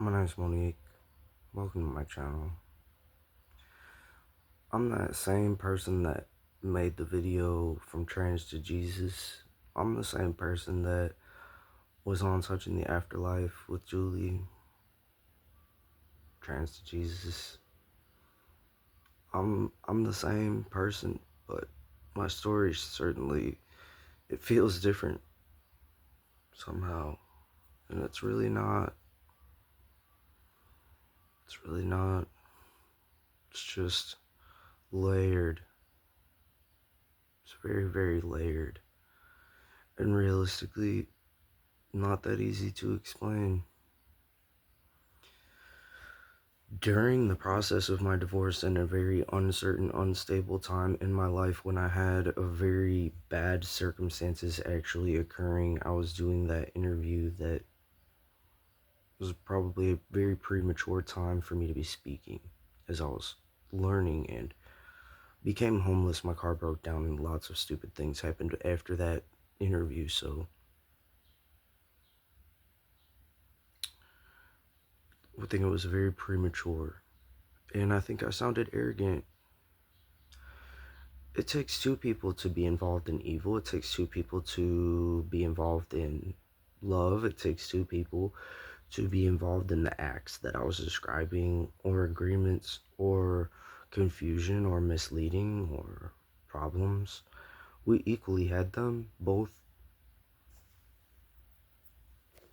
My name is Monique. Welcome to my channel. I'm that same person that made the video from Trans to Jesus. I'm the same person that was on Touching the Afterlife with Julie. Trans to Jesus. I'm the same person, but my story certainly it feels different somehow. And it's really not. It's really not. It's just layered. It's very, very layered. And realistically, not that easy to explain. During the process of my divorce and a very uncertain, unstable time in my life when I had a very bad circumstances actually occurring, I was doing that interview that was probably a very premature time for me to be speaking as I was learning and became homeless. My car broke down and lots of stupid things happened after that interview, so I think it was very premature. And I think I sounded arrogant. It takes two people to be involved in evil. It takes two people to be involved in love. It takes two people to be involved in the acts that I was describing, or agreements, or confusion, or misleading, or problems. We equally had them both.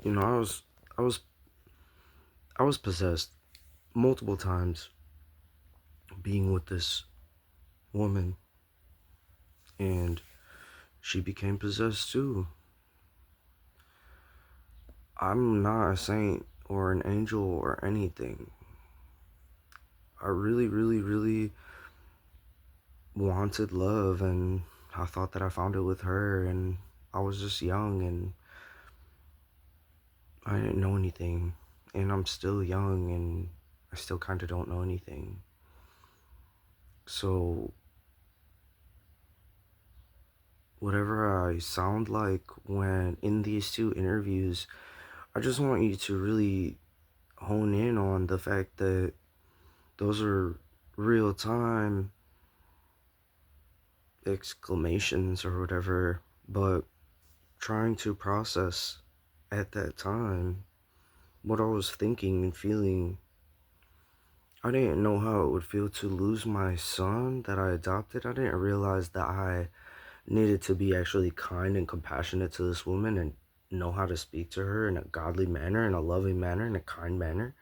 You know, I was, I was possessed multiple times being with this woman, and she became possessed too. I'm not a saint or an angel or anything. I really, really, really wanted love, and I thought that I found it with her, and I was just young and I didn't know anything, and I'm still young and I still kind of don't know anything. So whatever I sound like when in these two interviews, I just want you to really hone in on the fact that those are real time exclamations or whatever, but trying to process at that time what I was thinking and feeling. I didn't know how it would feel to lose my son that I adopted. I didn't realize that I needed to be actually kind and compassionate to this woman and know how to speak to her in a godly manner, in a loving manner, in a kind manner.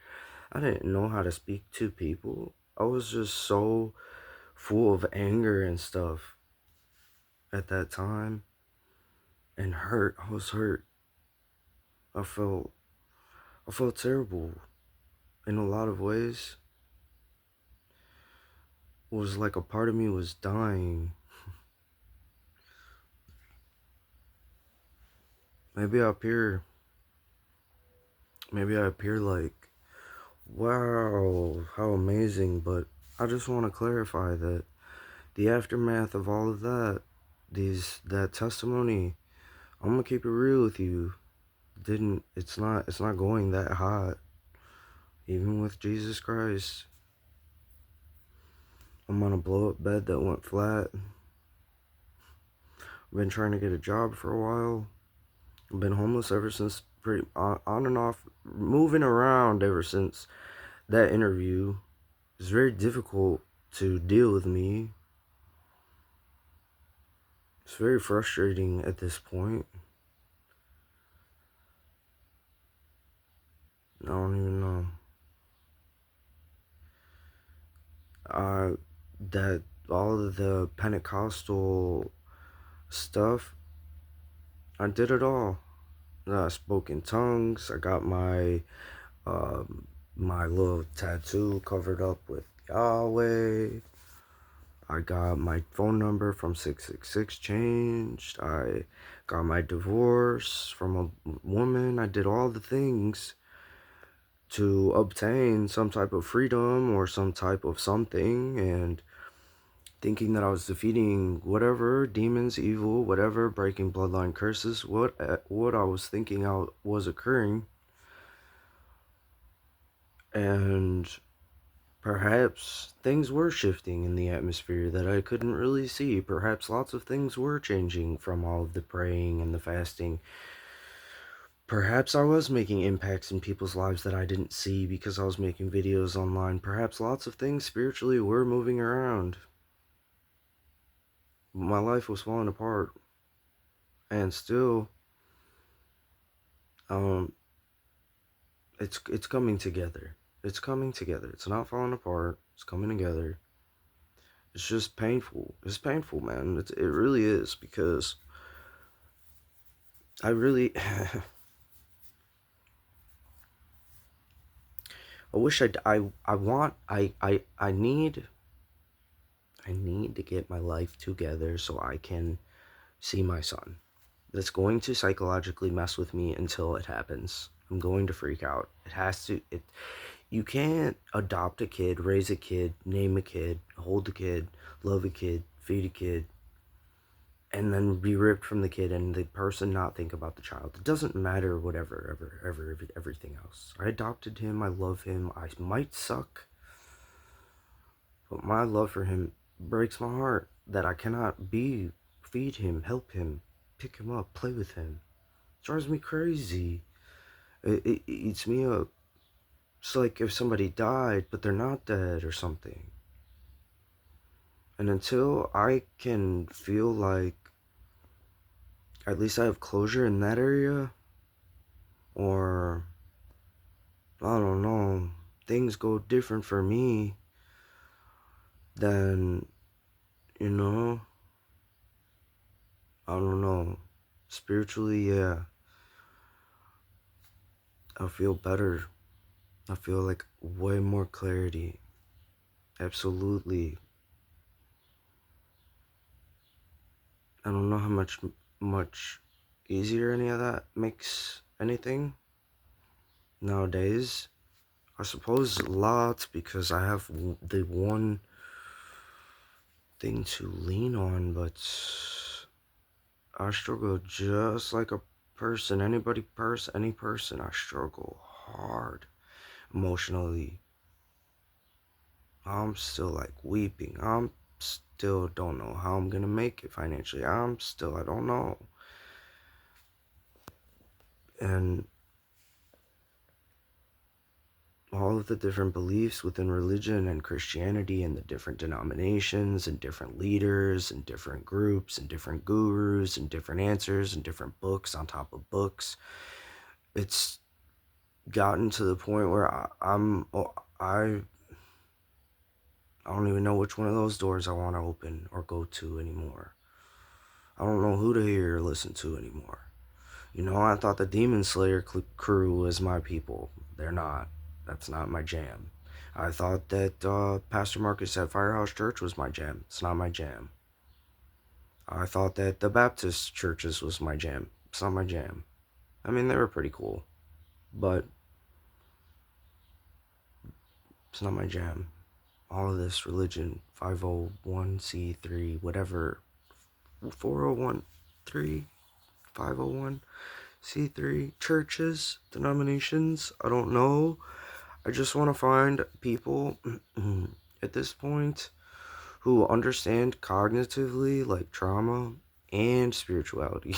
I didn't know how to speak to people. I was just so full of anger and stuff at that time, and hurt. I was hurt. I felt I felt terrible in a lot of ways. It was like a part of me was dying. Maybe I appear maybe I appear like, wow, how amazing, but I just want to clarify that the aftermath of all of that, that testimony, I'm gonna keep it real with you. It's not going that hot. Even with Jesus Christ. I'm on a blow up bed that went flat. I've been trying to get a job for a while. I've been homeless ever since, pretty on and off, moving around ever since that interview. It's very difficult to deal with me. It's very frustrating at this point. I don't even know. Uh, that all of the Pentecostal stuff, I did it all. I spoke in tongues. I got my little tattoo covered up with Yahweh. I got my phone number from 666 changed. I got my divorce from a woman. I did all the things to obtain some type of freedom or some type of something, and thinking that I was defeating whatever demons, evil, whatever, breaking bloodline curses, what I was thinking out was occurring. And perhaps things were shifting in the atmosphere that I couldn't really see. Perhaps lots of things were changing from all of the praying and the fasting. Perhaps I was making impacts in people's lives that I didn't see because I was making videos online. Perhaps lots of things spiritually were moving around. My life was falling apart. And still, um, it's coming together. It's coming together. It's not falling apart. It's coming together. It's just painful. It's painful, man. It really is, because I really I wish I want I need to get my life together so I can see my son. That's going to psychologically mess with me until it happens. I'm going to freak out. It has to. You can't adopt a kid, raise a kid, name a kid, hold a kid, love a kid, feed a kid, and then be ripped from the kid and the person not think about the child. It doesn't matter whatever, everything else. I adopted him. I love him. I might suck, but my love for him breaks my heart that I cannot feed him, help him, pick him up, play with him. It drives me crazy. It eats me up. It's like if somebody died, but they're not dead or something. And until I can feel like at least I have closure in that area, or I don't know, things go different for me, then, you know, I don't know. Spiritually, yeah, I feel better. I feel like way more clarity. Absolutely. I don't know how much easier any of that makes anything nowadays. I suppose lots, because I have the one thing to lean on, but I struggle just like a person, any person. I struggle hard emotionally. I'm still like weeping. I'm still don't know how I'm gonna make it financially. I don't know. And all of the different beliefs within religion and Christianity, and the different denominations and different leaders and different groups and different gurus and different answers and different books on top of books. It's gotten to the point where I don't even know which one of those doors I want to open or go to anymore. I don't know who to hear or listen to anymore. I thought the Demon Slayer crew was my people. They're not. That's not my jam. I thought that Pastor Marcus at Firehouse Church was my jam. It's not my jam. I thought that the Baptist churches was my jam. It's not my jam. I mean, they were pretty cool, but it's not my jam. All of this religion, 501c3, whatever, 401(3), 501c3, churches, denominations, I don't know. I just want to find people at this point who understand cognitively, like trauma and spirituality.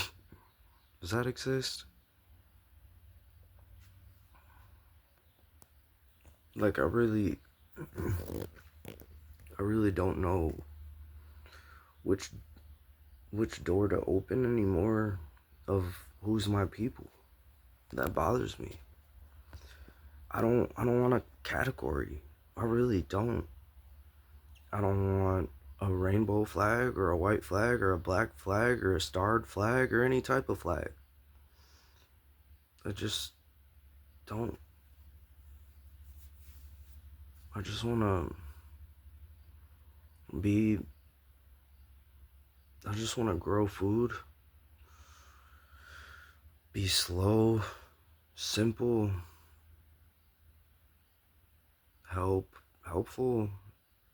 Does that exist? Like, I really don't know which door to open anymore of who's my people. That bothers me. I don't want a category. I really don't. I don't want a rainbow flag or a white flag or a black flag or a starred flag or any type of flag. I just don't. I just want to be. I just want to grow food. Be slow, simple, helpful,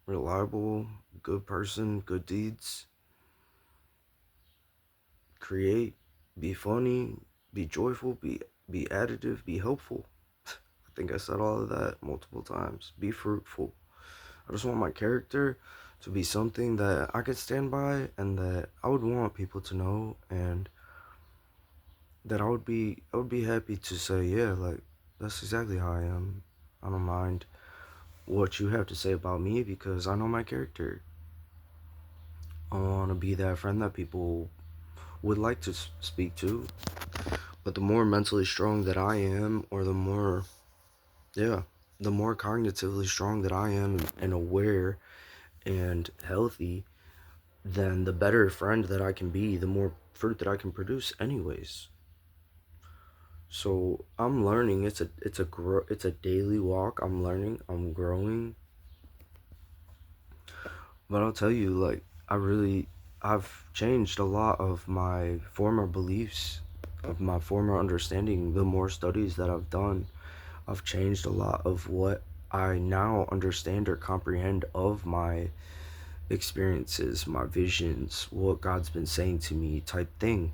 reliable, good person, good deeds. Create, be funny, be joyful, be additive, be helpful. I think I said all of that multiple times. Be fruitful. I just want my character to be something that I could stand by and that I would want people to know, and that I would be happy to say, yeah, like that's exactly how I am. I don't mind what you have to say about me because I know my character. I want to be that friend that people would like to speak to. But the more mentally strong that I am, or the more, yeah, the more cognitively strong that I am and aware and healthy, then the better friend that I can be, the more fruit that I can produce anyways. So I'm learning. It's a daily walk. I'm learning. I'm growing. But I'll tell you, like, I've changed a lot of my former beliefs, of my former understanding. The more studies that I've done, I've changed a lot of what I now understand or comprehend of my experiences, my visions, what God's been saying to me, type thing.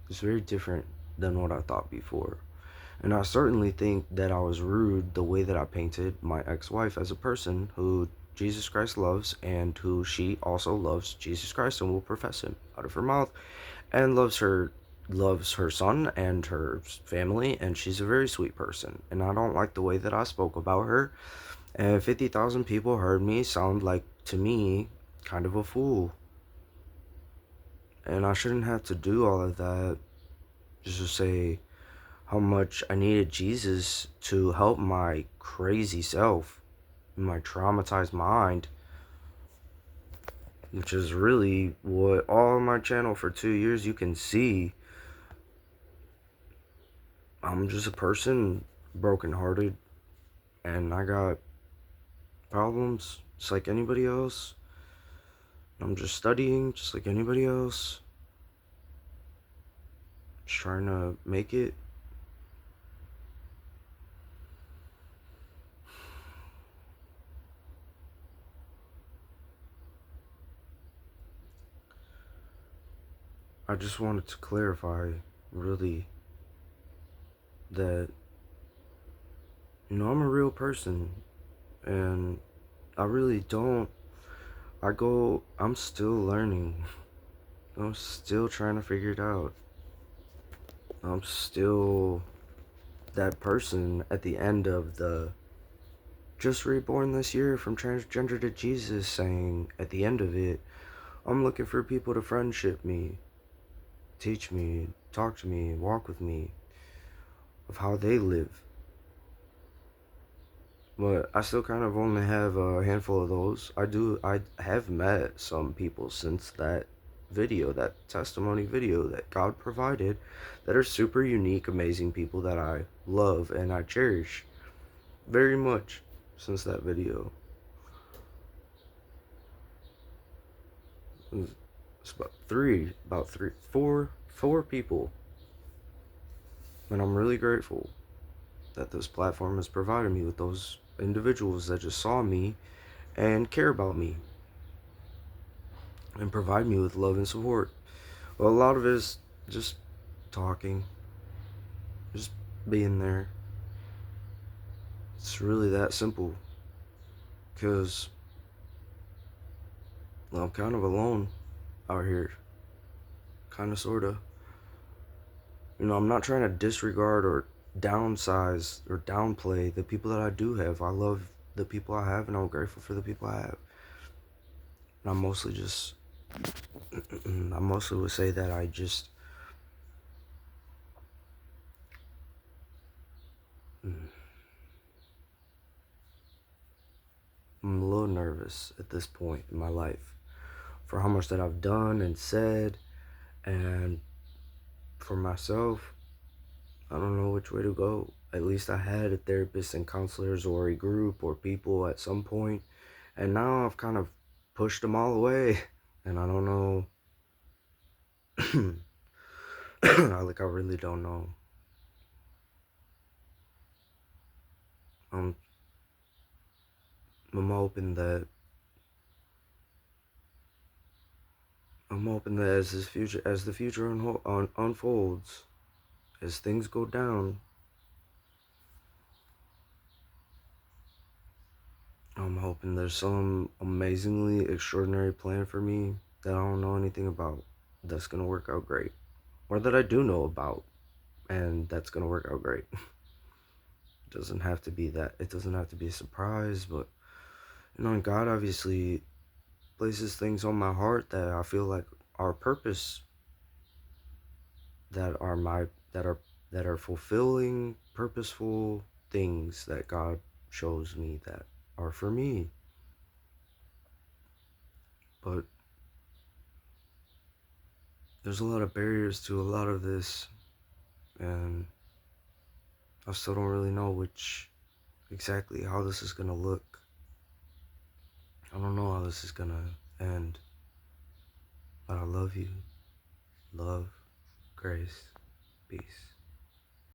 It's very different than what I thought before. And I certainly think that I was rude the way that I painted my ex-wife as a person who Jesus Christ loves, and who she also loves Jesus Christ and will profess him out of her mouth, and loves her son and her family, and she's a very sweet person. And I don't like the way that I spoke about her. And 50,000 people heard me sound like, to me, kind of a fool. And I shouldn't have to do all of that just to say how much I needed Jesus to help my crazy self, my traumatized mind, which is really what all on my channel for 2 years you can see. I'm just a person, brokenhearted, and I got problems just like anybody else. I'm just studying just like anybody else, just trying to make it. I just wanted to clarify, really, that, I'm a real person, and I really don't. I'm still learning. I'm still trying to figure it out. I'm still that person at the end of the just reborn this year from transgender to Jesus saying at the end of it, I'm looking for people to friendship me, teach me, talk to me, walk with me, of how they live. But I still kind of only have a handful of those. I have met some people since that video, that testimony video that God provided, that are super unique, amazing people that I love and I cherish very much since that video. It's four people. And I'm really grateful that this platform has provided me with those individuals that just saw me and care about me and provide me with love and support. Well, a lot of it is just talking, just being there. It's really that simple. Because, well, I'm kind of alone out here. Kind of, sort of. I'm not trying to disregard or downsize or downplay the people that I do have. I love the people I have, and I'm grateful for the people I have. And I mostly would say that I'm a little nervous at this point in my life for how much that I've done and said, and for myself, I don't know which way to go. At least I had a therapist and counselors or a group or people at some point, and now I've kind of pushed them all away, and I don't know. I really don't know. I'm I'm hoping that as the future unfolds, as things go down, hoping there's some amazingly extraordinary plan for me that I don't know anything about that's gonna work out great. Or that I do know about and that's gonna work out great. It doesn't have to be that, it doesn't have to be a surprise, but and God obviously places things on my heart that I feel like are purpose, that are my that are fulfilling, purposeful things that God shows me that are for me. But there's a lot of barriers to a lot of this, and I still don't really know which exactly how this is gonna look. I don't know how this is gonna end, but I love you. Love, grace, peace.